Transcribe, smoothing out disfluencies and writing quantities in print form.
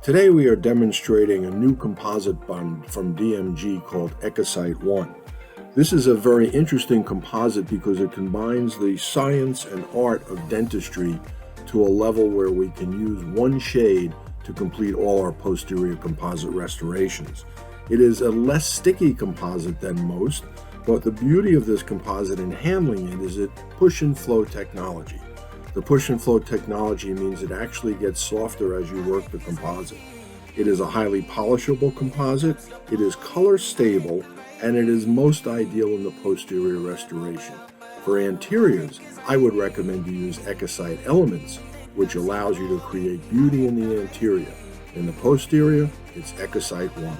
Today we are demonstrating a new composite bond from DMG called Ecosite One. This is a very interesting composite because it combines the science and art of dentistry to a level where we can use one shade to complete all our posterior composite restorations. It is a less sticky composite than most, but the beauty of this composite in handling it is it push and flow technology. The push and flow technology means it actually gets softer as you work the composite. It is a highly polishable composite, it is color stable, and it is most ideal in the posterior restoration. For anteriors, I would recommend you use Ecosite Elements, which allows you to create beauty in the anterior. In the posterior, it's Ecosite One.